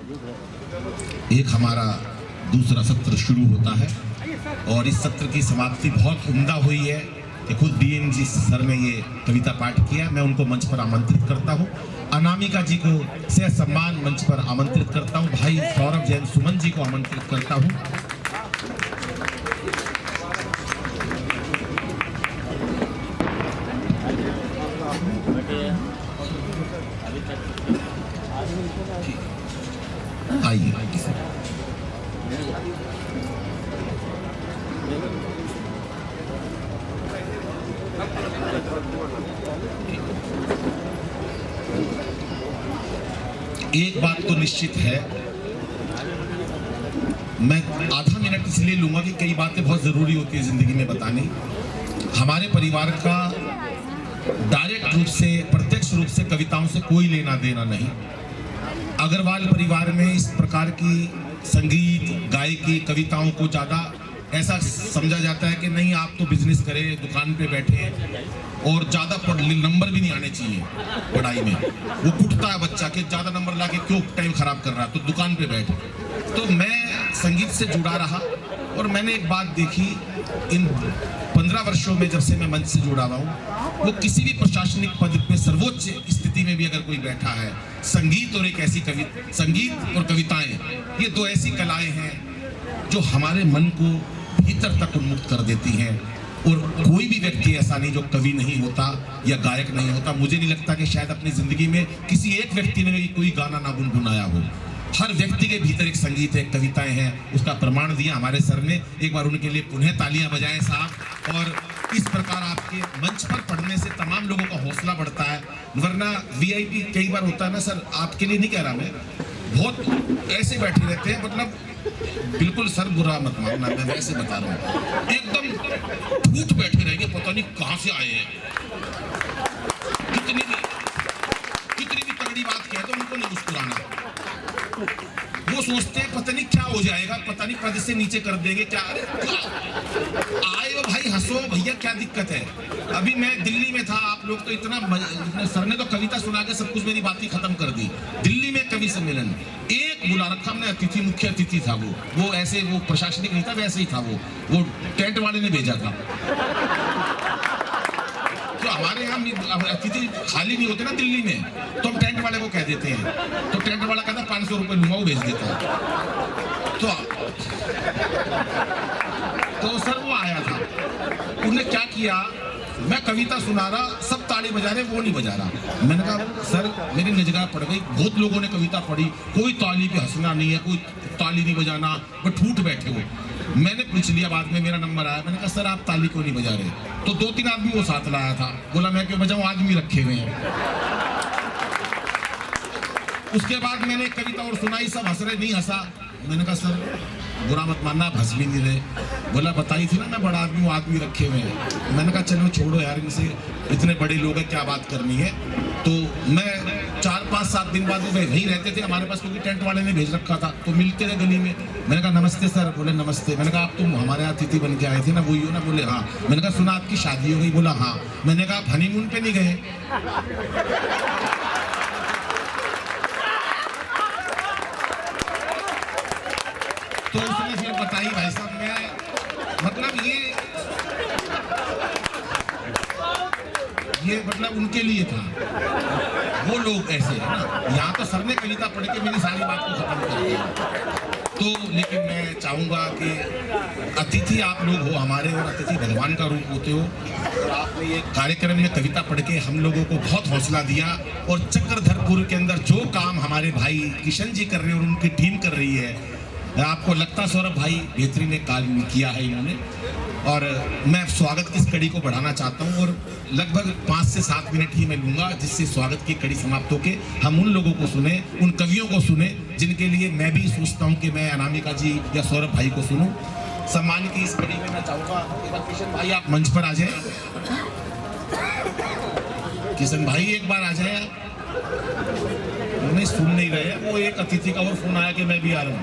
एक हमारा दूसरा सत्र शुरू होता है और इस सत्र की समाप्ति बहुत उम्दा हुई है कि खुद डीएम जी सर ने ये कविता पाठ किया। मैं उनको मंच पर आमंत्रित करता हूँ। अनामिका जी को से सम्मान मंच पर आमंत्रित करता हूँ। भाई सौरभ जैन सुमन जी को आमंत्रित करता हूँ। आइए एक बात तो निश्चित है, मैं आधा मिनट इसलिए लूंगा कि कई बातें बहुत जरूरी होती है जिंदगी में बतानी। हमारे परिवार का डायरेक्ट रूप से, प्रत्यक्ष रूप से कविताओं से कोई लेना देना नहीं। अग्रवाल परिवार में इस प्रकार की संगीत, गायकी, कविताओं को ज़्यादा ऐसा समझा जाता है कि नहीं, आप तो बिजनेस करें, दुकान पे बैठे और ज़्यादा नंबर भी नहीं आने चाहिए पढ़ाई में। वो कुटता है बच्चा कि ज़्यादा नंबर लाके क्यों टाइम खराब कर रहा है, तो दुकान पे बैठ। तो मैं संगीत से जुड़ा रहा और मैंने एक बात देखी इन 15 वर्षों में, जब से मैं मंच से जुड़ा हुआ हूँ, वो किसी भी प्रशासनिक पद पे सर्वोच्च स्थिति में भी अगर कोई बैठा है, संगीत और एक ऐसी संगीत और कविताएं, ये दो ऐसी कलाएं हैं जो हमारे मन को भीतर तक उन्मुक्त कर देती हैं। और कोई भी व्यक्ति ऐसा नहीं जो कवि नहीं होता या गायक नहीं होता। मुझे नहीं लगता कि शायद अपनी जिंदगी में किसी एक व्यक्ति ने कोई गाना ना गुनगुनाया हो। हर व्यक्ति के भीतर एक संगीत है, कविताएं हैं, उसका प्रमाण दिया हमारे सर ने। एक बार उनके लिए पुनः तालियां बजाएं साहब। और इस प्रकार आपके मंच पर पढ़ने से तमाम लोगों का हौसला बढ़ता है। वरना वीआईपी कई बार होता है ना सर, आपके लिए नहीं कह रहा मैं, बहुत ऐसे बैठे रहते हैं, मतलब बिल्कुल सर बुरा मत मानना, मैं वैसे बता रहा हूँ, एकदम ठूठ बैठे रहेंगे, पता नहीं कहाँ से आए हैं। कितनी भी तगड़ी बात कहे तो उनको नहीं मुस्कुराना। वो सोचते हैं पता नहीं क्या हो जाएगा, पता नहीं पद से नीचे कर देंगे क्या। अरे आए हो भाई, हंसो भैया, क्या दिक्कत है। अभी मैं दिल्ली में था, आप लोग तो इतना सर ने तो कविता सुना के सब कुछ मेरी बातें खत्म कर दी। दिल्ली में कवि सम्मेलन एक बुला रखा हमने, अतिथि, मुख्य अतिथि था वो ऐसे, वो प्रशासनिक नहीं था, वैसे ही था वो टेंट वाले ने भेजा था। तो हमारे यहाँ अतिथि खाली नहीं होते ना दिल्ली में, तो हम टेंट वाले को कह देते हैं, तो टेंट वाला कहता 500 रुपये लूंगा, वो भेज देता है। तो सर वो आया था, उन्होंने क्या किया, मैं कविता सुना रहा, सब ताली बजा रहे, वो नहीं बजा रहा। मैंने कहा सर मेरी निगाह पड़ गई, बहुत लोगों ने कविता पढ़ी, कोई ताली पे हंसना नहीं है, कोई ताली नहीं बजाना, वो ठूठ बैठे हो। मैंने पूछ लिया, बाद में मेरा नंबर आया, मैंने कहा सर आप ताली क्यों नहीं बजा रहे। तो 2-3 आदमी वो साथ लाया था, बोला मैं क्यों बजाऊं, आदमी रखे हुए हैं। उसके बाद मैंने एक कविता और सुनाई, सब हंस रहे, नहीं हंसा। मैंने कहा सर बुरा मत मानना, आप हंस भी नहीं रहे। बोला बताई थी ना मैं बड़ा आदमी, वो आदमी रखे हुए हैं। मैंने कहा चलो छोड़ो यार, इनसे इतने बड़े लोग हैं, क्या बात करनी है। तो मैं 4-5-7 दिन बाद वो वहीं रहते थे हमारे पास, क्योंकि टेंट वाले ने भेज रखा था, तो मिलते थे गली में। मैंने कहा नमस्ते सर, बोले नमस्ते। मैंने कहा आप तुम हमारे यहाँ अतिथि बन के आए थे ना, वही हो ना, बोले हाँ। मैंने कहा सुना आपकी शादी हो गई, बोला हाँ। मैंने कहा आप हनीमून पे नहीं गए। तो उसने फिर बताई भाई साहब, मैं मतलब ये मतलब उनके लिए था, वो लोग ऐसे है ना। यहाँ तो सर ने कविता पढ़ के मेरी सारी बात को खत्म कर दिया। तो लेकिन मैं चाहूँगा कि अतिथि आप लोग हो हमारे, और अतिथि भगवान का रूप होते हो। और आपने ये कार्यक्रम में कविता पढ़ के हम लोगों को बहुत हौसला दिया। और चक्रधरपुर के अंदर जो काम हमारे भाई किशन जी कर रहे हैं और उनकी टीम कर रही है, आपको लगता सौरभ भाई बेहतरीन ने काम किया है इन्होंने। और मैं स्वागत की इस कड़ी को बढ़ाना चाहता हूं, और लगभग 5 से 7 मिनट ही मैं लूंगा, जिससे स्वागत की कड़ी समाप्त होके हम उन लोगों को सुने, उन कवियों को सुने जिनके लिए मैं भी सोचता हूं कि मैं अनामिका जी या सौरभ भाई को सुनूं। सम्मान की इस कड़ी में मैं चाहूँगा किशन भाई आप मंच पर आ जाए। किशन भाई एक बार आ जाए, नहीं सुन नहीं रहे। वो एक अतिथि का और फोन आया कि मैं भी आ रहा हूँ।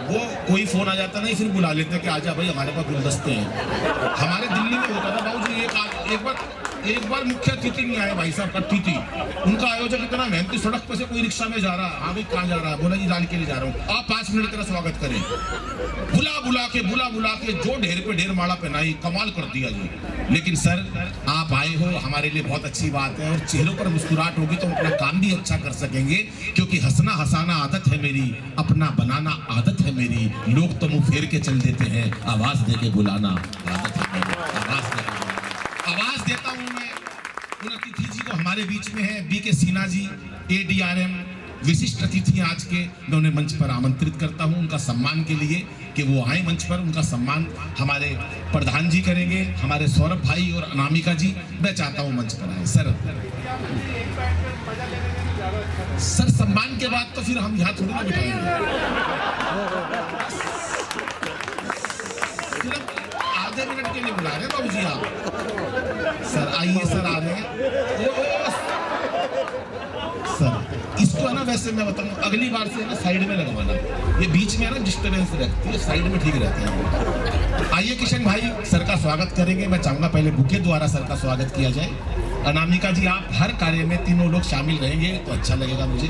वो कोई फोन आ जाता नहीं, फिर बुला लेते हैं कि आजा भाई हमारे पास गुलदस्ते हैं। हमारे दिल्ली में होता था बाबू जी, एक बार एक बार मुख्य अतिथि नहीं आए भाई साहब, अतिथि उनका आयोजक इतना मेहनती, सड़क पर से कोई रिक्शा में जा रहा, हाँ भाई कहाँ जा रहा है, बोला जी लाल किले जा रहा हूँ, आप 5 मिनट तेरा स्वागत करें। बुला बुला के जो ढेर पे ढेर माला पहनाई, कमाल कर दिया जी। लेकिन सर आप आए हो हमारे लिए बहुत अच्छी बात है, और चेहरों पर मुस्कुराहट होगी तो हम अपना काम भी अच्छा कर सकेंगे, क्योंकि हंसना हंसाना आदत है मेरी, अपना बनाना आदत है मेरी, लोग तो मुंह फेर के चल देते हैं, आवाज दे के बुलाना आदत है मेरी, आवाज देता हूं मैं उन अतिथि जी को हमारे बीच में है, बी के सिन्हा जी ADRM विशिष्ट अतिथि आज के, मैं उन्हें मंच पर आमंत्रित करता हूं उनका सम्मान के लिए कि वो आए मंच पर। उनका सम्मान हमारे प्रधान जी करेंगे, हमारे सौरभ भाई और अनामिका जी, मैं चाहता हूं मंच पर आए। सर सम्मान के बाद तो फिर हम यहाँ थोड़ी ना बिठाएंगे, सिर्फ आधे मिनट के लिए बुला रहे हैं बाबू जी आप। सर आइए, सर आ रहे हैं सर। इसको है ना, वैसे मैं बताऊं अगली बार से ना साइड में लगवाना, ये बीच में है ना डिस्टर्बेंस रहती है, साइड में ठीक रहते हैं। आइए किशन भाई सर का स्वागत करेंगे। मैं चाहूंगा पहले बुके द्वारा सर का स्वागत किया जाए। अनामिका जी आप हर कार्य में तीनों लोग शामिल रहेंगे तो अच्छा लगेगा मुझे,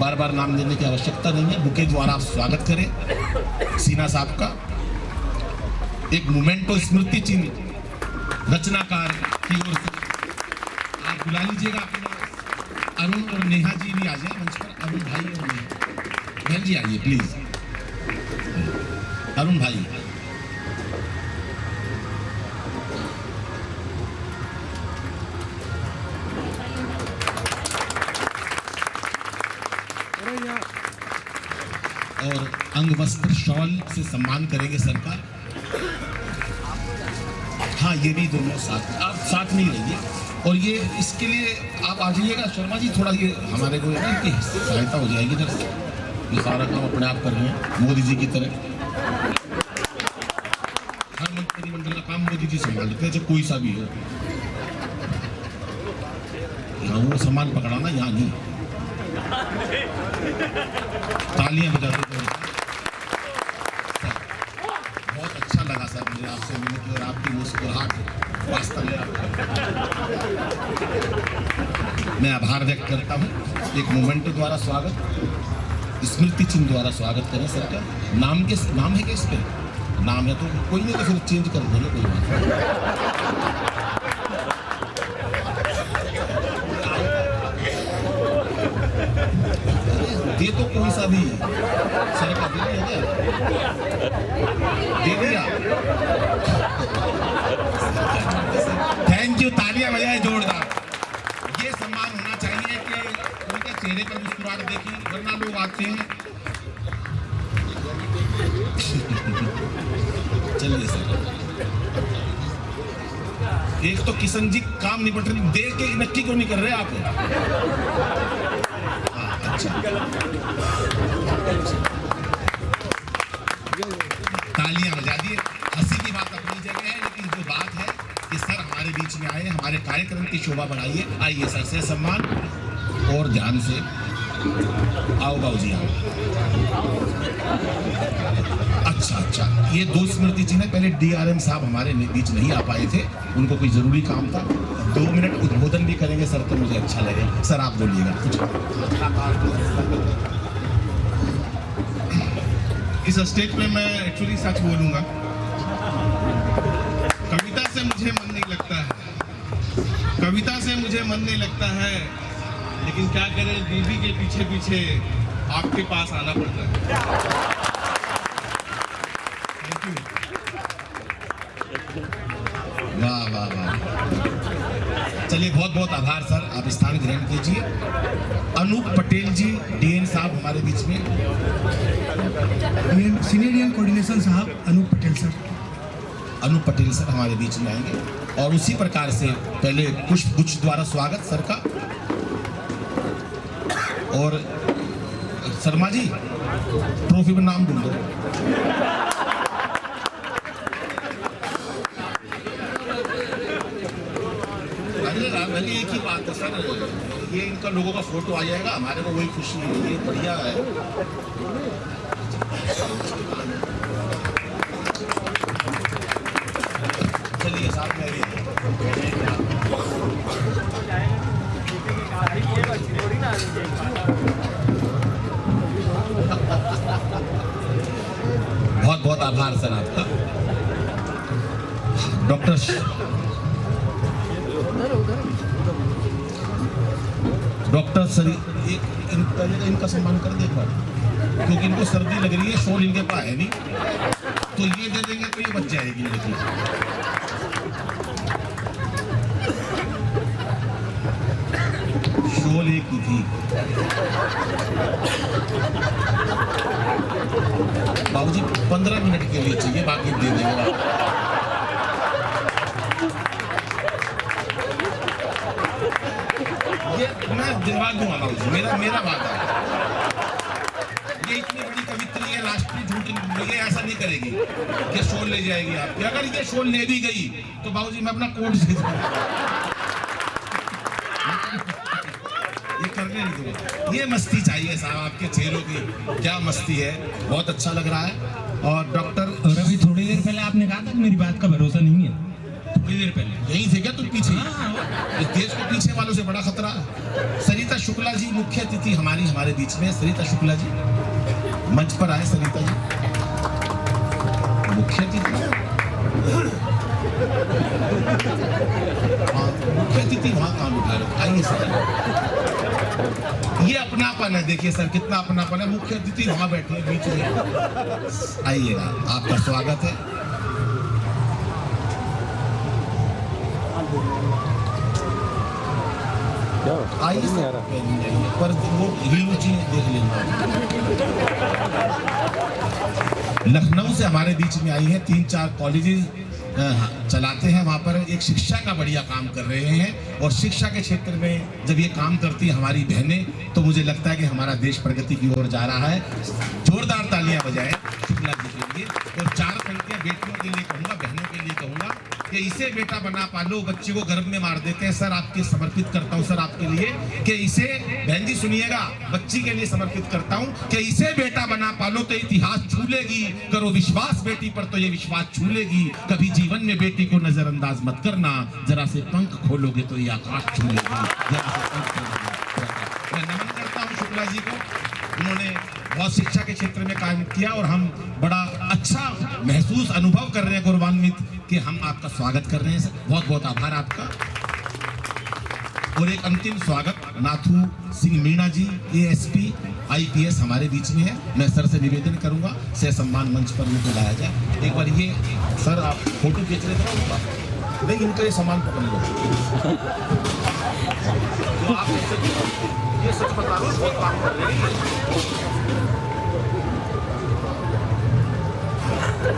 बार बार नाम देने की आवश्यकता नहीं है। बुके द्वारा आप स्वागत करें सिन्हा साहब का। एक मोमेंटो स्मृति चिन्ह रचनाकार की ओर से आप बुला लीजिएगा अपने अरुण और नेहा जी भी आ जाए मंच पर। अरुण भाई और नेहा बहन जी आइए प्लीज। अरुण भाई और अंग वस्त्र शॉल से सम्मान करेंगे सर का। हाँ ये भी दोनों साथ, आप साथ में ही रहिए। और ये इसके लिए आप आ जाइएगा शर्मा जी, थोड़ा ये हमारे को है इनकी सहायता हो जाएगी जब ये सारा काम अपने आप कर रहे हैं मोदी जी की तरह। हर मंत्रिमंडल का काम मोदी जी संभाल लेते हैं, चाहे कोई सा भी हो। यहाँ वो सामान पकड़ाना, यहाँ नहीं। तालियां बजा देते हैं। बहुत अच्छा लगा सर मुझे आपसे मिलकर, और आपकी मुस्कुराहट वास्तव में मैं आभार व्यक्त करता हूँ। एक मोमेंटो द्वारा स्वागत, स्मृति चिन्ह द्वारा स्वागत करें सर का। नाम है क्या इस पे? नाम है तो कोई नहीं, तो फिर चेंज कर देंगे, कोई बात दे तो कोई सा भी सर का दे दिया। थैंक यू, तालियां बजाए जोरदार। ये सम्मान होना चाहिए कि उनके चेहरे पर मुस्कुराहट देखी, वरना लोग आते हैं। चलिए सर, एक तो किशन जी काम निपट रहे, देख के नक्की क्यों नहीं कर रहे आप? अच्छा, तालियां बजा दिए। हंसी की बात अपनी जगह है, लेकिन जो बात है कि सर हमारे बीच में आए, हमारे कार्यक्रम की शोभा बढ़ाइए। आइए सर से सम्मान, और ध्यान से आओ बाबू जी आओ। अच्छा, ये 2 स्मृति चिन्ह। पहले DRM साहब हमारे बीच नहीं आ पाए थे, उनको कोई जरूरी काम था। 2 मिनट उद्बोधन भी करेंगे सर तो मुझे अच्छा लगेगा। सर आप बोलिएगा कुछ। इस स्टेज पे मैं एक्चुअली सच बोलूंगा, कविता से मुझे मन नहीं लगता है, कविता से मुझे मन नहीं लगता है, लेकिन क्या करें, बीवी के पीछे पीछे आपके पास आना पड़ता है। Thank you. वाह वाह वाह, चलिए बहुत बहुत आभार सर, आप स्थान ग्रहण कीजिए। अनूप पटेल जी DN साहब हमारे बीच में। सीनियर DN कोऑर्डिनेशन साहब अनूप पटेल सर। अनूप पटेल सर हमारे बीच में आएंगे। और उसी प्रकार से पहले पुष्प गुच्छ द्वारा स्वागत सर का। और शर्मा जी ट्रॉफी में नाम ढूंढो। अरे एक ही बात है सर, ये इनका लोगों का फोटो आ जाएगा, हमारे को वही खुशी है, ये बढ़िया है। चलिए साथ में बहुत बहुत आभार सर आपका। डॉक्टर सर इनका सम्मान कर दे एक बार, क्योंकि इनको सर्दी लग रही है, शॉल इनके पास है नहीं, तो ये दे देंगे तो ये बच जाएगी देखिए। शॉल एक ही थी। बाबूजी 15 मिनट के लिए चाहिए, बाकी दे देंगे। ये मैं दिलवा दूंगा बाबूजी, मेरा वादा है। ये इतनी बड़ी कवित्री है, राष्ट्रीय झूठ ये ऐसा नहीं करेगी कि शोल ले जाएगी आपकी। अगर ये शोल ले भी गई तो बाबूजी मैं अपना कोट से ये करने नहीं दूंगा। ये मस्ती चाहिए साहब, आपके चेहरों की क्या मस्ती है, बहुत अच्छा लग रहा है। और डॉक्टर और अभी थोड़ी देर पहले आपने कहा था कि मेरी बात का भरोसा नहीं है, थोड़ी देर पहले यहीं थे क्या तुम पीछे? इस देश को पीछे वालों से बड़ा खतरा है। सरिता शुक्ला जी मुख्य अतिथि हमारे बीच में। सरिता शुक्ला जी मंच पर आए। सरिता जी मुख्य अतिथि, मुख्य अतिथि वहां काम उठा रहे। आइए सर, ये अपनापन है, देखिए सर कितना अपनापन है। मुख्य अतिथि वहां बैठे हैं बीच में, आइएगा, आपका स्वागत है। आइए सर, पर वो हिलूची देख लेना। लखनऊ से हमारे बीच में आई है, 3-4 कॉलेजेस चलाते हैं, वहाँ पर एक शिक्षा का बढ़िया काम कर रहे हैं। और शिक्षा के क्षेत्र में जब ये काम करती है हमारी बहनें, तो मुझे लगता है कि हमारा देश प्रगति की ओर जा रहा है। जोरदार तालियां बजाएं शुक्ला जी के लिए। और 4 पंक्तियां बेटियों के लिए कहूँगा, बहनों के लिए कहूँगा कि इसे बेटा बना पालो, बच्चे को गर्भ में मार देते हैं। सर आपके समर्पित करता हूँ सर आपके लिए कि इसे, बहन जी सुनिएगा, बच्ची के लिए समर्पित करता हूँ कि इसे बेटा बना पालो तो इतिहास छू लेगी, करो विश्वास बेटी पर तो ये विश्वास छू लेगी। कभी जीवन में बेटी को नजरअंदाज मत करना, जरा से पंख खोलोगे तो ये आकाश छू लेगी। जरा से पंख खोलोगे। मैं नमन करता हूँ शुक्ला जी को, उन्होंने बहुत शिक्षा के क्षेत्र में काम किया और हम बड़ा अच्छा महसूस अनुभव कर रहे हैं, गौरवान्वित कि हम आपका स्वागत कर रहे हैं सर। बहुत बहुत आभार आपका। और एक अंतिम स्वागत नाथू सिंह मीणा जी, ASP IPS हमारे बीच में है। मैं सर से निवेदन करूंगा से सम्मान मंच पर उनको लाया जाए। एक बार ये सर आप फोटो खींच लेते हो, नहीं इनका ये सामान पकड़ लो। तो आप ये सच बता रहे हो, बहुत काम कर रहे हैं।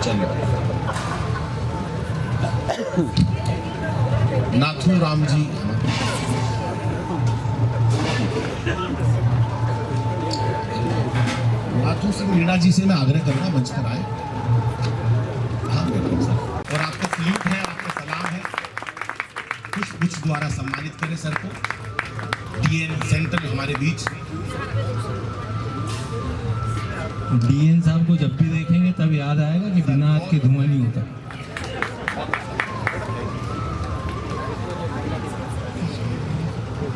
चलिए नाथू राम जी, नाथू सिंह मीणा जी से मैं आग्रह करूंगा मंच पर आए। हाँ सर, और आपका सल्यूट है, आपका सलाम है। कुछ द्वारा सम्मानित करें सर को। DN सेंटर हमारे बीच। DN साहब को जब भी देखेंगे तब याद आएगा कि बिना हाथ के धुआं नहीं होता।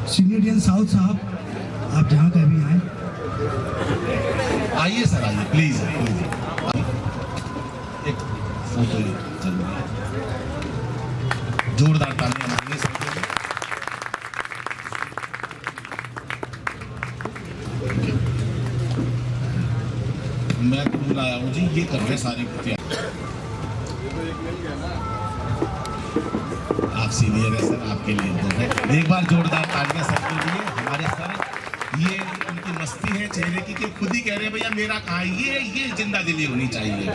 सीनियर DN साउथ साहब, आप जहाँ कहीं भी आए। आइए सर, आइए प्लीज, प्लीज। एक फोटो जोरदार तालियां मांगिए सर के लिए। मैं तो बुलाया हूँ जी, ये कर रहे सारी तैयारी। आप सीनियर है सर, आपके लिए तो है। एक बार जोरदार तालियां सर के लिए। हमारे सर, ये उनकी मस्ती है चेहरे की कि खुद ही कह रहे हैं भैया मेरा कहाँ है। ये जिंदा दिली होनी चाहिए।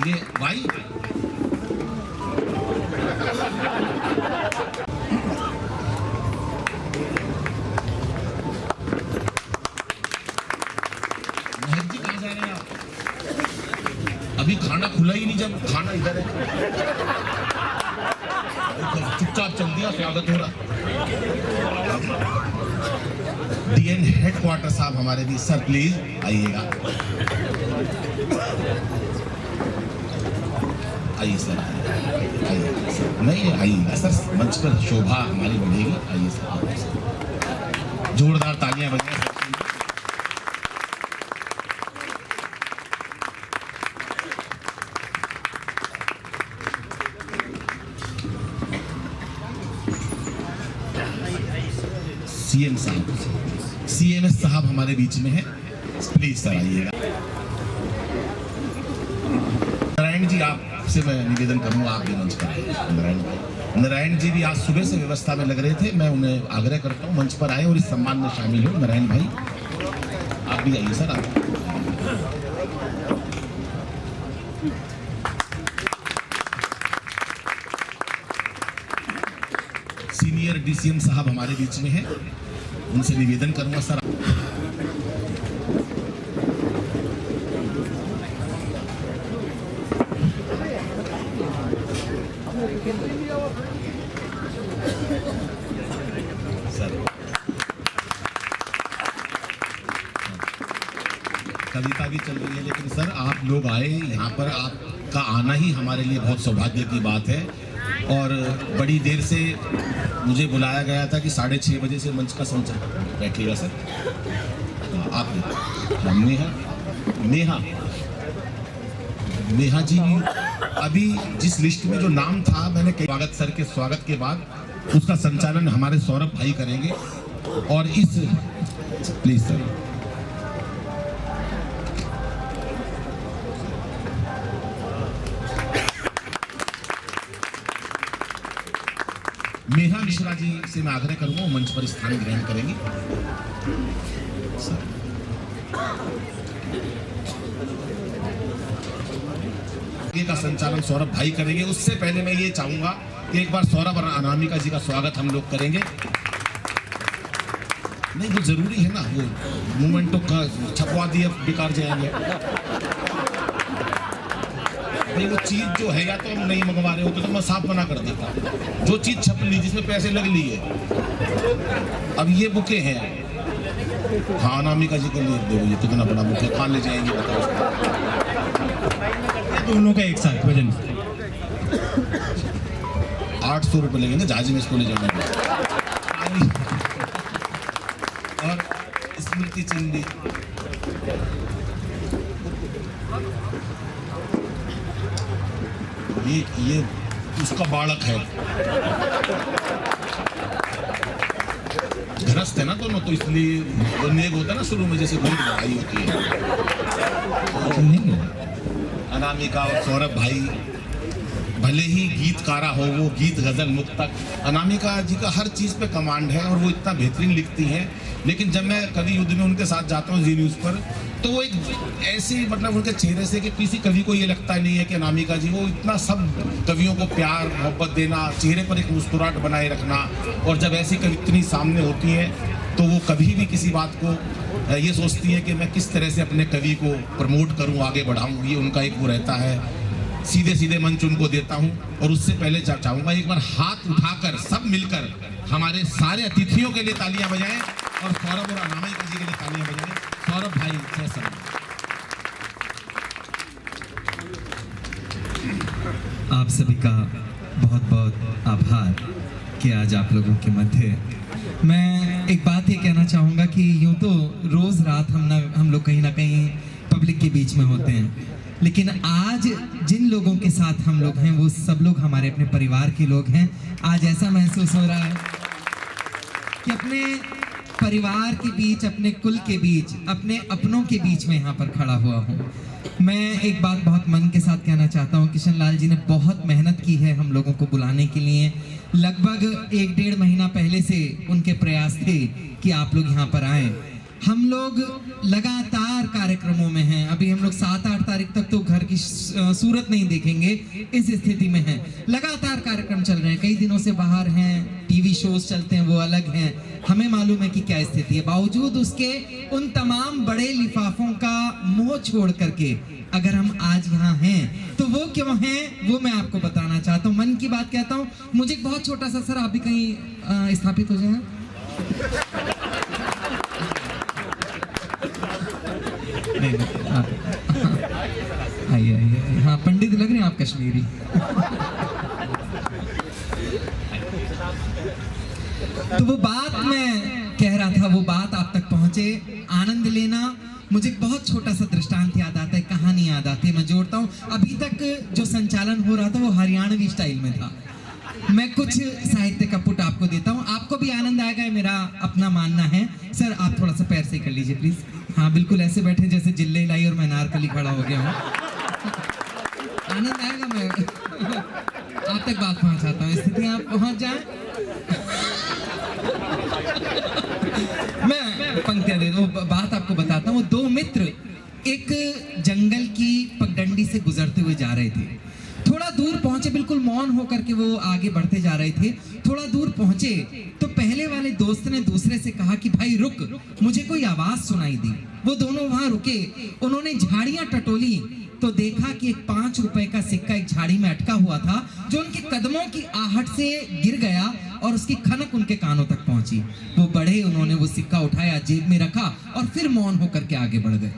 ये भाई जी कहाँ जा रहे हैं आप? अभी खाना खुला ही नहीं, जब खाना इधर है। चुपचाप चल दिया, स्वागत हो रहा। DN हेडक्वार्टर साहब हमारे बीच, सर प्लीज आइएगा। आइए सर, आइए सर। नहीं आइए सर, मंच पर शोभा हमारी बढ़ेगी। आइए सर, जोरदार तालियां बजाएं सबके लिए। सीएम साहब, सीएमएस साहब हमारे बीच में है, प्लीज सर आइएगा। नारायण जी, आपसे मैं निवेदन करूंगा, आप भी मंच पर आइए। नारायण भाई, नारायण जी भी आज सुबह से व्यवस्था में लग रहे थे, मैं उन्हें आग्रह करता हूं मंच पर आए और इस सम्मान में शामिल हो। नारायण भाई आप भी आइए सर। आप सीनियर डीसीएम साहब हमारे बीच में हैं, उनसे निवेदन करूंगा सर। सर कविता भी चल रही है, लेकिन सर आप लोग आए यहाँ पर, आपका आना ही हमारे लिए बहुत सौभाग्य की बात है। और बड़ी देर से मुझे बुलाया गया था कि 6:30 बजे से मंच का संचालन। बैठिएगा सर। आप नेहा जी, अभी जिस लिस्ट में जो नाम था, मैंने स्वागत सर के स्वागत के बाद उसका संचालन हमारे सौरभ भाई करेंगे। और इस प्लीज सर, नेहा मिश्रा जी से मैं आग्रह करूंगा, वो मंच पर स्थान ग्रहण करेंगी सर। आगे का संचालन सौरभ भाई करेंगे। उससे पहले मैं ये चाहूंगा कि एक बार सौरभ और अनामिका जी का स्वागत हम लोग करेंगे। नहीं वो जरूरी है ना, वो मूवमेंटों का छपवा दिए बेकार जाएंगे। नहीं वो चीज जो है, या तो हम नहीं मंगवा रहे होते तो मैं साफ मना कर देता। जो चीज छप ली, जिसमें पैसे लग लिए, अब ये बुके हैं। हाँ अनामिका जी को ले दो, ये कितना बड़ा बुके, कहाँ ले जाएंगे बताओ। दोनों का एक साथ वजन 800 रुपये लगेंगे, जहाज में इसको ले जाने में। और स्मृति चिन्ह, ये उसका बालक है, घरस्थ है ना दोनों, तो इसलिए वो नेग होता है ना शुरू में, जैसे बहुत लड़ाई होती है। अनामिका और सौरभ भाई भले ही गीतकारा हो, वो गीत गजल मुक्तक, अनामिका जी का हर चीज़ पे कमांड है और वो इतना बेहतरीन लिखती हैं। लेकिन जब मैं कवि युद्ध में उनके साथ जाता हूँ जी न्यूज़ पर, तो वो एक ऐसी, मतलब उनके चेहरे से कि किसी कवि को ये लगता नहीं है कि अनामिका जी, वो इतना सब कवियों को प्यार मोहब्बत देना, चेहरे पर एक मुस्कुराहट बनाए रखना। और जब ऐसी कवित्री सामने होती हैं तो वो कभी भी किसी बात को ये सोचती है कि मैं किस तरह से अपने कवि को प्रमोट करूं, आगे बढ़ाऊं, ये उनका एक वो रहता है। सीधे सीधे मंच उनको देता हूं। और उससे पहले चाहूंगा एक बार हाथ उठाकर सब मिलकर हमारे सारे अतिथियों के लिए तालियां बजाएं और सौरभ और अनामिका जी के लिए तालियां बजाएं। सौरभ भाई जय सर। आप सभी का बहुत बहुत आभार कि आज आप लोगों के मध्य मैं एक बात ये कहना चाहूँगा कि यूँ तो रोज़ रात हम लोग कहीं ना कहीं पब्लिक के बीच में होते हैं, लेकिन आज जिन लोगों के साथ हम लोग हैं वो सब लोग हमारे अपने परिवार के लोग हैं। आज ऐसा महसूस हो रहा है कि अपने परिवार के बीच, अपने कुल के बीच, अपने अपनों के बीच में यहाँ पर खड़ा हुआ हूँ। मैं एक बात बहुत मन के साथ कहना चाहता हूँ, किशन लाल जी ने बहुत मेहनत की है हम लोगों को बुलाने के लिए। लगभग 1-1.5 महीना पहले से उनके प्रयास थे कि आप लोग यहाँ पर आएँ। हम लोग लगातार कार्यक्रमों में हैं। अभी हम लोग 7-8 तारीख तक तो घर की सूरत नहीं देखेंगे, इस स्थिति में हैं। लगातार कार्यक्रम चल रहे हैं, कई दिनों से बाहर हैं, टीवी शोज चलते हैं, वो अलग हैं। हमें मालूम है कि क्या स्थिति है। बावजूद उसके उन तमाम बड़े लिफाफों का मोह छोड़ करके अगर हम आज यहाँ हैं तो वो क्यों हैं, वो मैं आपको बताना चाहता हूँ। मन की बात कहता हूँ। मुझे एक बहुत छोटा सा, सर आप भी कहीं स्थापित हो जाए। आइए, हाँ पंडित पंडित लग रहे हैं आप, कश्मीरी। तो वो बात मैं कह रहा था, वो बात आप तक पहुंचे, आनंद लेना। मुझे एक बहुत छोटा सा दृष्टांत याद आता है, कहानी याद आती है, मैं जोड़ता हूँ। अभी तक जो संचालन हो रहा था वो हरियाणवी स्टाइल में था। मैं कुछ साहित्य का पुट आपको देता हूँ, आपको भी आनंद आएगा, मेरा अपना मानना है। सर आप थोड़ा सा पैर से कर लीजिए प्लीज। हाँ बिल्कुल ऐसे बैठे जैसे जिल्ले लाई और मैं नारकली खड़ा हो गया हूँ। आनंद आएगा, मैं आप तक बात पहुंचाता हूँ, स्थिति आप पहुंच जाए। मैं पंक्तियां दे दूं, बात आपको बताता हूँ। दो मित्र एक जंगल की पगडंडी से गुजरते हुए जा रहे थे। थोड़ा दूर पहुंचे, बिल्कुल मौन होकर के वो आगे बढ़ते जा रहे थे। थोड़ा दूर पहुंचे तो पहले वाले दोस्त ने दूसरे से कहा कि भाई रुक, मुझे कोई आवाज सुनाई दी। वो दोनों वहां रुके, उन्होंने झाड़ियां टटोली तो देखा कि एक 5 रुपए का सिक्का एक झाड़ी में अटका हुआ था, जो उनके कदमों की आहट से गिर गया और उसकी खनक उनके कानों तक पहुंची। वो बढ़े, उन्होंने वो सिक्का उठाया, जेब में रखा और फिर मौन होकर के आगे बढ़ गए।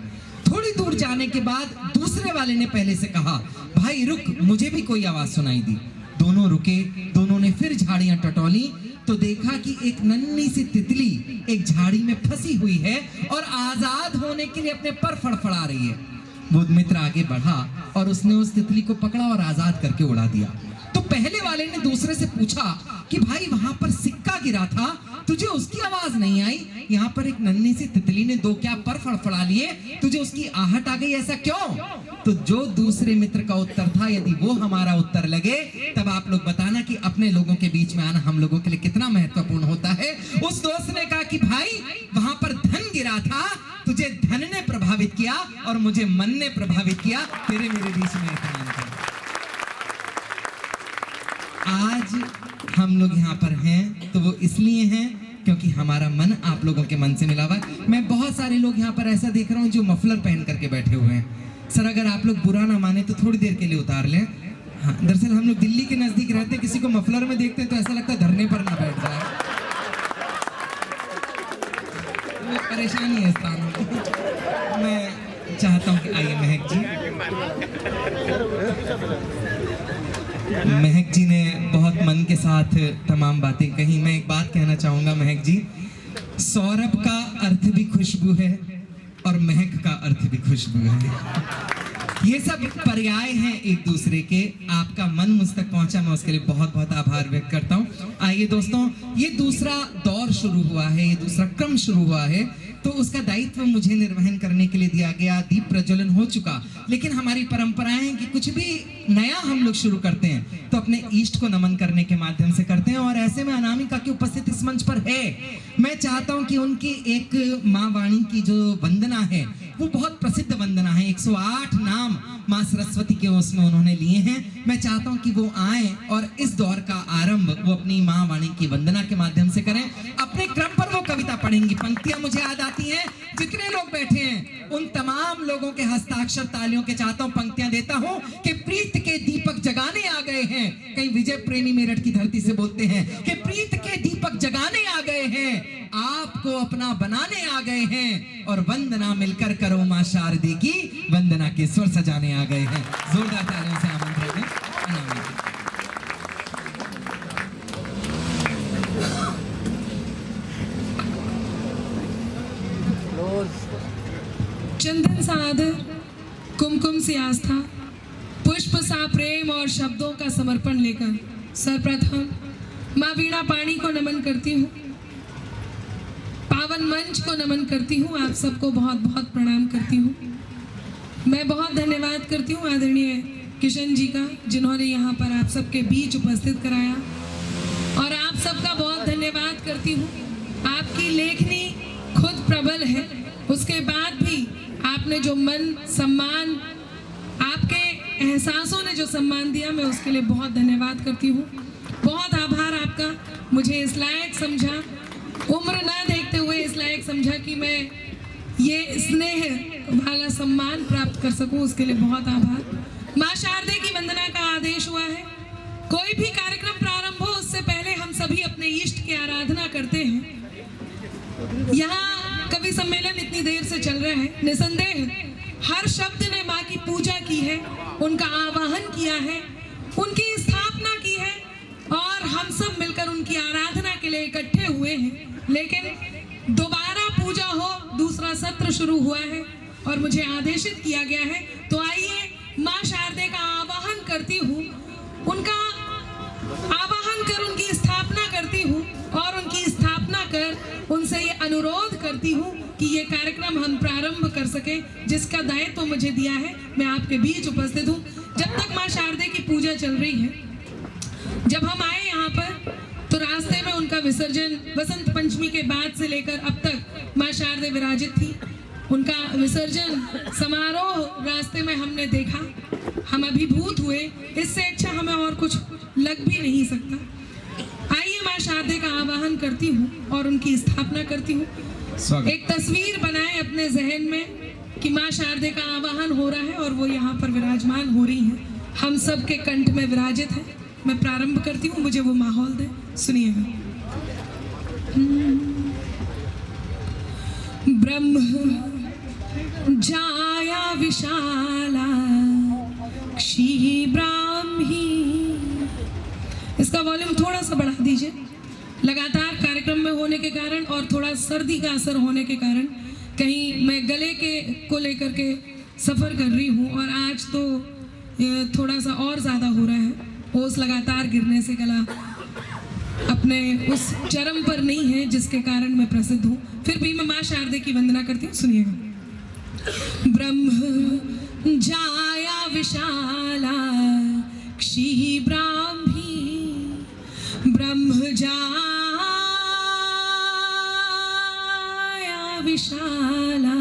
थोड़ी दूर जाने के बाद दूसरे वाले ने पहले से कहा भाई रुक, मुझे भी कोई आवाज सुनाई दी। दोनों रुके, दोनों ने फिर झाड़ियां टटोली तो देखा कि एक नन्ही सी तितली एक झाड़ी में फंसी हुई है और आजाद होने के लिए अपने पर फड़फड़ा रही है। वो मित्र आगे बढ़ा और उसने उस तितली को पकड़ा और आजाद करके उड़ा दिया। तो पहले वाले ने दूसरे से पूछा कि भाई वहां पर सिक्का गिरा था, तुझे उसकी आवाज नहीं आई? यहाँ पर एक नन्ही सी तितली ने 2 क्या पर फड़फड़ा लिए, तुझे उसकी आहट आ गई, ऐसा क्यों? तो जो दूसरे मित्र का उत्तर था, यदि वो हमारा उत्तर लगे तब आप लोग बताना कि अपने लोगों के बीच में आना हम लोगों के लिए कितना महत्वपूर्ण होता है। उस दोस्त ने कहा कि भाई वहां पर धन गिरा था, तुझे धन ने प्रभावित किया और मुझे मन ने प्रभावित किया, तेरे मेरे बीच में इतना अंतर। आज हम लोग यहाँ पर हैं तो वो इसलिए हैं क्योंकि हमारा मन आप लोगों के मन से मिला हुआ है। मैं बहुत सारे लोग यहाँ पर ऐसा देख रहा हूँ जो मफलर पहन करके बैठे हुए हैं। सर अगर आप लोग बुरा ना माने तो थोड़ी देर के लिए उतार लें। हाँ, दरअसल हम लोग दिल्ली के नजदीक रहते हैं, किसी को मफलर में देखते हैं तो ऐसा लगता है धरने पर ना बैठ जाए। परेशानी है स्थानों की। मैं चाहता हूँ कि आइए महक जी ने बहुत मन के साथ तमाम बातें कही। मैं एक बात कहना चाहूंगा महक जी, सौरभ का अर्थ भी खुशबू है और महक का अर्थ भी खुशबू है। ये सब पर्याय हैं एक दूसरे के। आपका मन मुझ तक पहुंचा, मैं उसके लिए बहुत बहुत आभार व्यक्त करता हूं। आइए दोस्तों, ये दूसरा दौर शुरू हुआ है, ये दूसरा क्रम शुरू हुआ है, तो उसका दायित्व मुझे निर्वहन करने के लिए दिया गया। दीप प्रज्वलन हो चुका, लेकिन हमारी परंपराएं हैं कि कुछ भी नया हम लोग शुरू करते हैं तो अपने ईष्ट को नमन करने के माध्यम से करते हैं। और ऐसे में अनामिका की उपस्थिति इस मंच पर है। मैं चाहता हूं कि उनकी एक माँ वाणी की जो वंदना है वो बहुत प्रसिद्ध वंदना है। 108 नाम माँ सरस्वती के उसमें उन्होंने लिए हैं। मैं चाहता हूं कि वो आए और इस दौर का आरंभ वो अपनी माँ वाणी की वंदना के माध्यम से करें। अपने क्रम पर वो कविता पढ़ेंगी। पंक्तियां मुझे याद आती हैं। जितने लोग बैठे हैं उन तमाम लोगों के हस्ताक्षर तालियों के चाहता हूं पंक्तियां देता हूं कि प्रीत के दीपक जगाने आ गए हैं। कई विजय प्रेमी मेरठ की धरती से बोलते हैं कि प्रीत के दीपक जगाने आ गए हैं, आपको अपना बनाने आ गए हैं और वंदना मिलकर करो मां शारदे की वंदना के स्वर सजाने आ गए हैं। जोरदार तालियों से आमंत्रण है। चंदन सा आदर, कुमकुम सी आस्था, पुष्प सा प्रेम और शब्दों का समर्पण लेकर सर्वप्रथम माँ वीणा पाणी को नमन करती हूँ, पावन मंच को नमन करती हूँ, आप सबको बहुत बहुत प्रणाम करती हूँ। मैं बहुत धन्यवाद करती हूँ आदरणीय किशन जी का, जिन्होंने यहाँ पर आप सबके बीच उपस्थित कराया, और आप सबका बहुत धन्यवाद करती हूँ। आपकी लेखनी खुद प्रबल है, उसके बाद भी आपने जो मन सम्मान, आपके एहसासों ने जो सम्मान दिया, मैं उसके लिए बहुत धन्यवाद करती हूँ। बहुत आभार आपका, मुझे इस लायक समझा, उम्र ना देखते हुए इस लायक समझा कि मैं ये स्नेह वाला सम्मान प्राप्त कर सकूं, उसके लिए बहुत आभार। माँ शारदे की वंदना का आदेश हुआ है। कोई भी कार्यक्रम प्रारंभ हो उससे पहले हम सभी अपने इष्ट की आराधना करते हैं। यहाँ कवि सम्मेलन इतनी देर से चल रहा है, निसंदेह हर शब्द ने माँ की पूजा की है, उनका आवाहन किया है, उनकी स्थापना की है और हम सब मिलकर उनकी आराधना के लिए इकट्ठे हुए हैं। लेकिन दोबारा पूजा हो, दूसरा सत्र शुरू हुआ है और मुझे आदेशित किया गया है, तो आइए माँ शारदे का आवाहन करती हूँ, उनका आवाहन कर उनकी स्थापना करती हूँ और उनकी स्थापना कर उनसे ये अनुरोध करती हूँ कि ये कार्यक्रम हम प्रारंभ कर सके, जिसका दायित्व मुझे दिया है। मैं आपके बीच उपस्थित हूँ जब तक माँ शारदे की पूजा चल रही है। जब हम आए यहाँ पर तो रास्ते में उनका विसर्जन वसंत पंचमी के बाद से लेकर अब तक माँ शारदे विराजित थी। उनका विसर्जन समारोह रास्ते में हमने देखा, हम अभिभूत हुए। इससे अच्छा हमें और कुछ लग भी नहीं सकता। आइए माँ शारदे का आवाहन करती हूँ और उनकी स्थापना करती हूँ। एक तस्वीर बनाए अपने जहन में कि माँ शारदे का आवाहन हो रहा है और वो यहाँ पर विराजमान हो रही हैं, हम सब के कंठ में विराजित है। मैं प्रारंभ करती हूँ, मुझे वो माहौल दे, सुनिएगा। ब्रह्म जाया विशाला क्षीब्राह्मी। इसका वॉल्यूम थोड़ा सा बढ़ा दीजिए। लगातार कार्यक्रम में होने के कारण और थोड़ा सर्दी का असर होने के कारण कहीं मैं गले को लेकर के सफ़र कर रही हूँ और आज तो थोड़ा सा और ज़्यादा हो रहा है। ओस लगातार गिरने से गला अपने उस चरम पर नहीं है जिसके कारण मैं प्रसिद्ध हूँ। फिर भी मैं माँ शारदे की वंदना करती हूँ, सुनिएगा। ब्रह्म जाया विशाला क्षीब्राह्मी, ब्रह्म जाया विशाला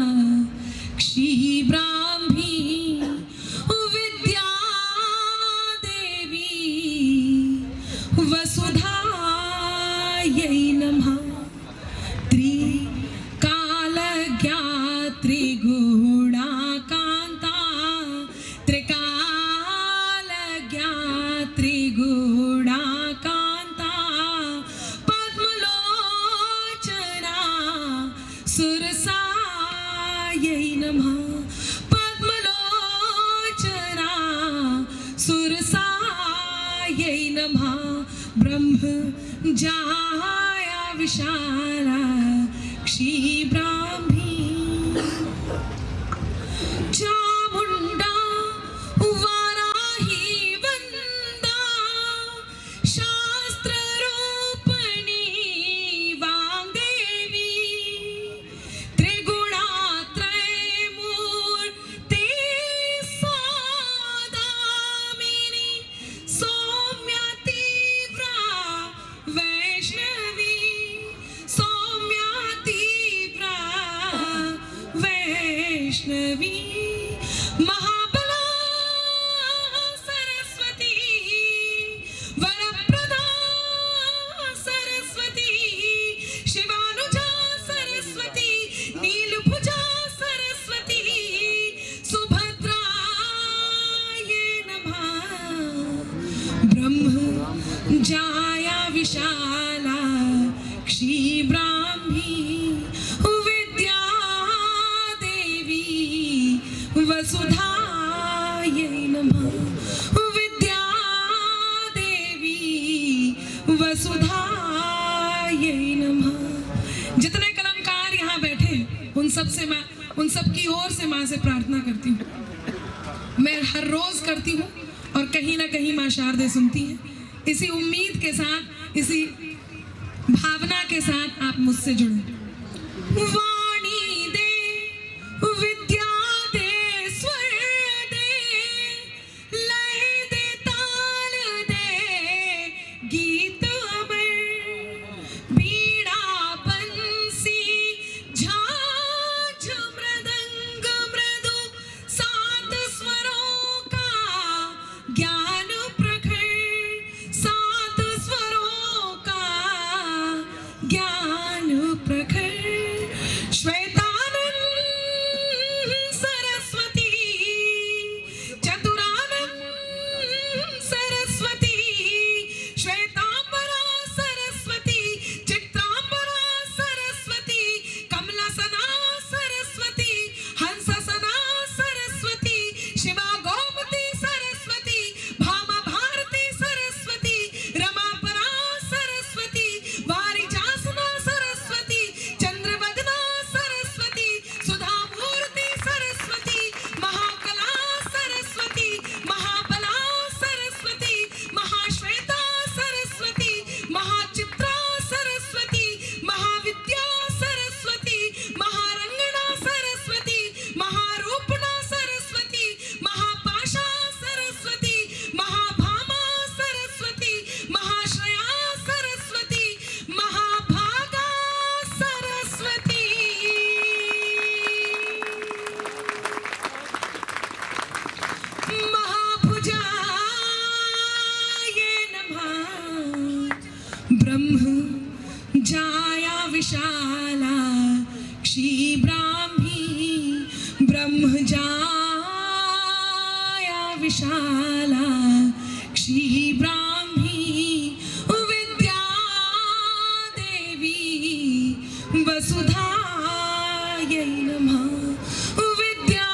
क्षीब्राह्मी, विद्या देवी वसुधायै नमः। त्रिकालज्ञा त्रिगुणाकान्ता, त्रिकालज्ञा त्रिगुणाकान्ता, पद्मलोचना सुरसायै नमः। पद्मलोचना सुरसायै नमः। ब्रह्म जाया विशाला क्षीब्राह्मी, चामुण्डा वाराही वन्दा, शास्त्ररूपिणी वाग्देवी, त्रिगुणात्रयमूर्ति सौदामिनी, सौम्या तीव्रा वैष्णवी, सौम्या तीव्रा वैष्णवी, महाबला सरस्वती, वरप्रदा सरस्वती, शिवानुजा सरस्वती, नीलभुजा सरस्वती, सुभद्रायै नमः। ब्रह्म जाया विशाला क्षीब्राह्मी, विद्या देवी वसुधायै नमः। विद्या देवी वसुधायै नमः। जितने कलाकार यहाँ बैठे हैं, उन सब की ओर से माँ से प्रार्थना करती हूँ। मैं हर रोज करती हूँ और कहीं ना कहीं माँ शारदे सुनती है। इसी उम्मीद के साथ, इसी भावना के साथ आप मुझसे जुड़ो। वाणी दे, विद्या दे, स्वर दे, लय दे, ताल दे, गीत अमर, बीड़ा बंसी झांझ मृदंग मृदु, सात स्वरों का ज्ञान प्रखर, सात स्वरों का ज्ञान प्रखर, ब्रह्म जाया विशाला क्षीब्राह्मी ब्रह्म जाया विशाला क्षीब्राह्मी विद्या देवी वसुधायै नमः विद्या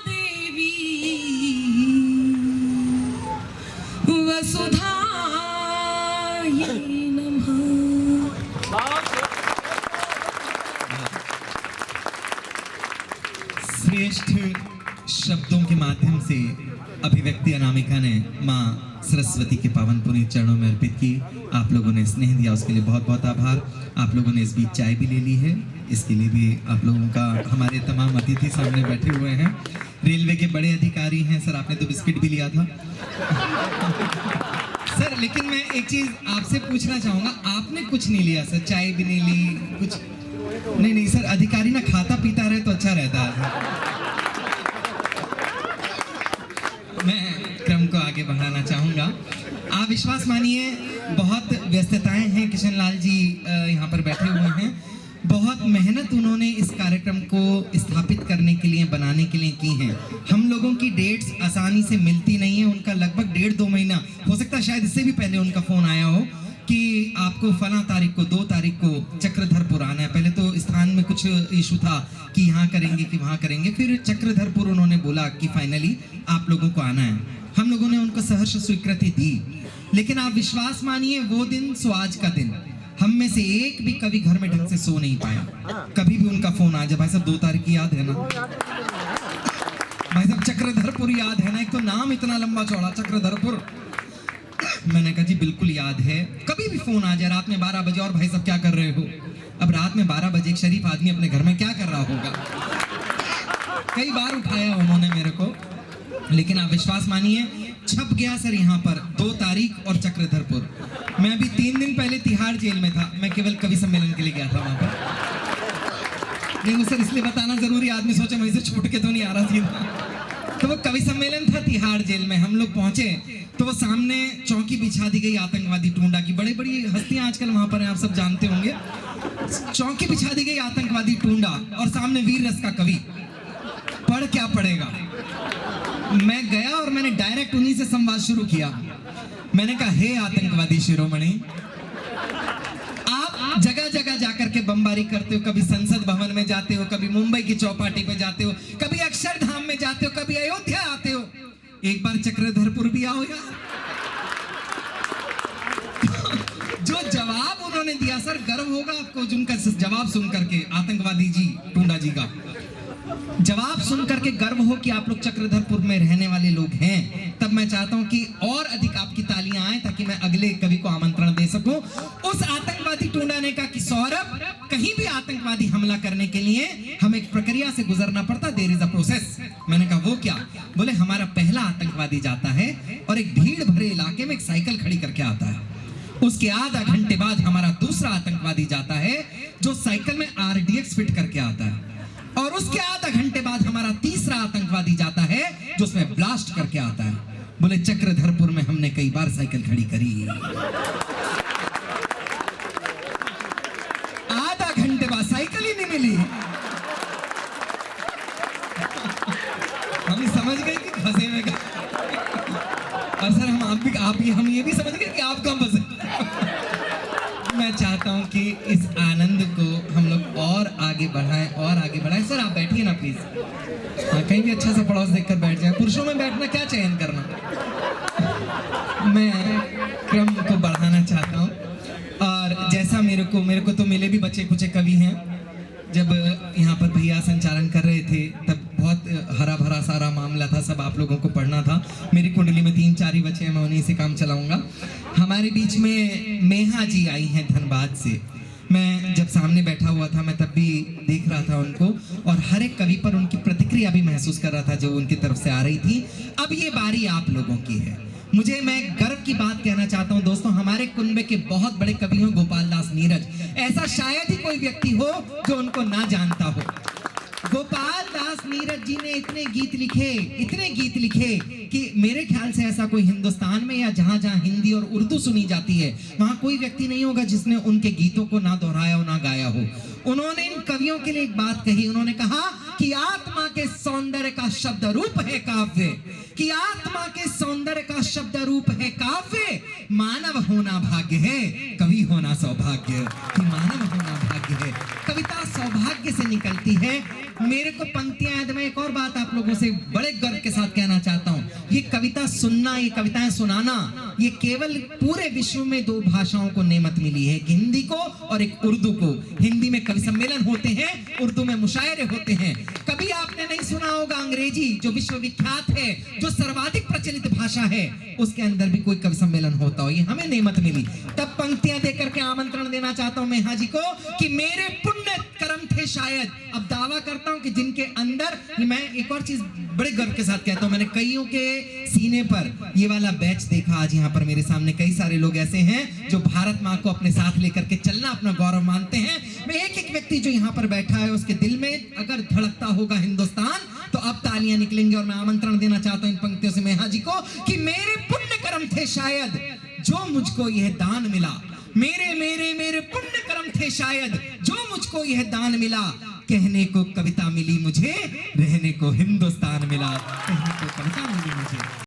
देवी वसुधायै नमः। श्रेष्ठ शब्दों के माध्यम से अभिव्यक्ति अनामिका ने माँ सरस्वती के पावन पुनीत चरणों में अर्पित की। आप लोगों ने स्नेह दिया, उसके लिए बहुत बहुत आभार। आप लोगों ने इस बीच चाय भी ले ली है, इसके लिए भी आप लोगों का, हमारे तमाम अतिथि सामने बैठे हुए हैं, रेलवे के बड़े अधिकारी हैं। सर आपने तो बिस्किट भी लिया था सर, लेकिन मैं एक चीज आपसे पूछना चाहूंगा, आपने कुछ नहीं लिया सर, चाय भी नहीं ली कुछ नहीं। नहीं सर, अधिकारी ना खाता पीता रहे तो अच्छा रहता है। मैं क्रम को आगे बढ़ाना चाहूंगा। आप विश्वास मानिए, बहुत व्यस्तताएं हैं। किशन लाल जी यहाँ पर बैठे हुए हैं। बहुत मेहनत उन्होंने इस कार्यक्रम को स्थापित करने के लिए, बनाने के लिए की है। हम लोगों की डेट्स आसानी से मिलती नहीं है। उनका लगभग 1.5-2 महीना, हो सकता है शायद इससे भी पहले उनका फोन आया हो कि आपको फला तारीख को, 2 तारीख को चक्रधरपुर आना है। पहले तो स्थान में कुछ इशू था कि यहाँ करेंगे कि वहाँ करेंगे, फिर चक्रधरपुर उन्होंने बोला कि फाइनली आप लोगों को आना है। हम लोगों ने उनको सहर्ष स्वीकृति दी, लेकिन आप विश्वास मानिए, वो दिन सो आज का दिन हम में से एक भी कभी घर में ढंग से सो नहीं पाया। कभी भी उनका फोन आ जाए, भाई साहब 2 तारीख की याद है ना, भाई साहब चक्रधरपुर याद है ना, एक तो नाम इतना लंबा चौड़ा चक्रधरपुर। मैंने कहा जी बिल्कुल याद है। कभी भी फोन आ जाए रात में 12 बजे, और भाई साहब क्या कर रहे हो? अब रात में 12 बजे एक शरीफ आदमी अपने घर में क्या कर रहा होगा? कई बार उठाया उन्होंने मेरे को, लेकिन आप विश्वास मानिए, छप गया सर यहाँ पर 2 तारीख और चक्रधरपुर। मैं अभी 3 दिन पहले तिहाड़ जेल में था, मैं केवल कवि सम्मेलन के लिए गया था वहां पर। नहीं वो सर इसलिए बताना जरूरी, आदमी सोचे वहीं से छूट के तो नहीं आ रहा सीधा। तो वो कवि सम्मेलन था तिहाड़ जेल में। हम लोग पहुंचे तो वो सामने चौकी बिछा दी गई आतंकवादी टूंडा की। बड़ी बड़ी हस्तियां आजकल वहां पर हैं, आप सब जानते होंगे। चौकी बिछा दी गई आतंकवादी टूंडा और सामने वीर रस का कवि। पढ़ क्या पड़ेगा? मैं गया और मैंने डायरेक्ट उन्हीं से संवाद शुरू किया। मैंने कहा, हे आतंकवादी शिरोमणि, आप जगह जगह जाकर के बमबारी करते हो। कभी संसद भवन में जाते हो, कभी मुंबई की चौपाटी पे जाते हो, कभी अक्षरधाम में जाते हो, कभी अयोध्या आते हो। एक बार चक्रधरपुर भी आओ यार। जो जवाब उन्होंने दिया सर, गर्व होगा आपको जिनका जवाब सुन करके, आतंकवादी जी टूंडा जी का जवाब सुन करके गर्व हो कि आप लोग चक्रधरपुर में रहने वाले लोग हैं। तब मैं चाहता हूं कि और अधिक आपकी तालियां आए ताकि मैं अगले कवि को आमंत्रण दे सकूं। उस आतंकवादी टूंडा ने कहा कि सौरभ, कहीं भी आतंकवादी हमला करने के लिए हमें एक प्रक्रिया से गुजरना पड़ता, देयर इज अ प्रोसेस। मैंने कहा वो क्या? बोले हमारा पहला आतंकवादी जाता है और एक भीड़ भरे इलाके में एक साइकिल खड़ी करके आता है। उसके आधा घंटे बाद हमारा दूसरा आतंकवादी जाता है जो साइकिल में RDX फिट करके आता है, और उसके आधा घंटे बाद हमारा तीसरा आतंकवादी जाता है जो उसमें ब्लास्ट करके आता है। बोले चक्रधरपुर में हमने कई बार साइकिल खड़ी करी। आधा घंटे बाद साइकिल ही नहीं मिली। हम समझ गए कि फंसे में गए। और सर हम ये भी समझ गए कि आप कहाँ फंसे। मैं चाहता हूं कि इस आनंद को हम लोग और आगे बढ़ाएं। सर आप बैठिए ना प्लीज। हाँ, कहीं भी अच्छा सा पड़ोस देखकर बैठ जाए। पुरुषों में बैठना क्या चयन करना। मैं क्रम को बढ़ाना चाहता हूं, और जैसा मेरे को तो मिले भी बच्चे कुछ कवि हैं। जब यहाँ पर भैया संचालन कर रहे थे तब बहुत हरा भरा सारा मामला था, सब आप लोगों को पढ़ना था। मेरी कुंडली में 3-4 ही बचे हैं, मैं उन्हीं से काम चलाऊंगा। हमारे बीच में मेहा जी आई हैं धनबाद से। मैं जब सामने बैठा हुआ था मैं तब भी देख रहा था उनको, और हर एक कवि पर उनकी प्रतिक्रिया भी महसूस कर रहा था जो उनकी तरफ से आ रही थी। अब ये बारी आप लोगों की है। मैं गर्व की बात कहना चाहता हूं दोस्तों, हमारे कुनबे के बहुत बड़े कवि हैं गोपाल दास नीरज। ऐसा शायद ही कोई व्यक्ति हो जो उनको ना जानता हो। गोपाल दास नीरज जी ने इतने गीत लिखे कि मेरे ख्याल से ऐसा कोई हिंदुस्तान में या जहां जहां हिंदी और उर्दू सुनी जाती है वहां कोई व्यक्ति नहीं होगा जिसने उनके गीतों को ना दोहराया हो ना गाया हो। उन्होंने इन कवियों के लिए एक बात कही, उन्होंने कहा कि आत्मा के सौंदर्य का शब्द रूप है काव्य, कि आत्मा के सौंदर्य का शब्द रूप है काव्य, मानव होना भाग्य है, कवि होना सौभाग्य, कि मानव होना भाग्य है, कविता सौभाग्य से निकलती है। मेरे को पंक्तियां याद, मैं एक और बात आप लोगों से बड़े गर्व के साथ कहना चाहता हूं, ये कविता सुनना, ये कविताएं सुनाना, ये केवल पूरे विश्व में दो भाषाओं को नेमत मिली है, एक हिंदी को और एक उर्दू को। हिंदी में कवि सम्मेलन होते हैं, उर्दू में मुशायरे होते हैं। कभी आपने नहीं सुना होगा अंग्रेजी, जो विश्वविख्यात है, जो सर्वाधिक प्रचलित भाषा है, उसके अंदर भी कोई कवि सम्मेलन होता हो, ये हमें नेमत मिली। तब पंक्तियां देकर के आमंत्रण देना चाहता हूं मेहा जी को कि मेरे पुण्य कर्म थे शायद। अब दावा करता हूं कि जिनके अंदर, मैं एक और चीज बड़े गर्व के साथ कहता हूं, मैंने कईयों के सीने पर ये वाला बैच देखा। आज यहाँ पर मेरे सामने कई सारे लोग ऐसे हैं जो भारत माँ को अपने साथ लेकर के चलना अपना गौरव मानते हैं। मैं एक एक व्यक्ति जो यहाँ पर बैठा है उसके दिल में अगर धड़कता होगा हिंदुस्तान, तो अब तालियां निकलेंगी। और मैं आमंत्रण देना चाहता हूं इन पंक्तियों से मेहा जी को कि मेरे पुण्य कर्म थे शायद जो मुझको यह दान मिला, मेरे मेरे मेरे पुण्य कर्म थे शायद जो मुझको यह दान मिला, कहने को कविता मिली मुझे, रहने को हिंदुस्तान मिला, कहने को कविता मिली मुझे।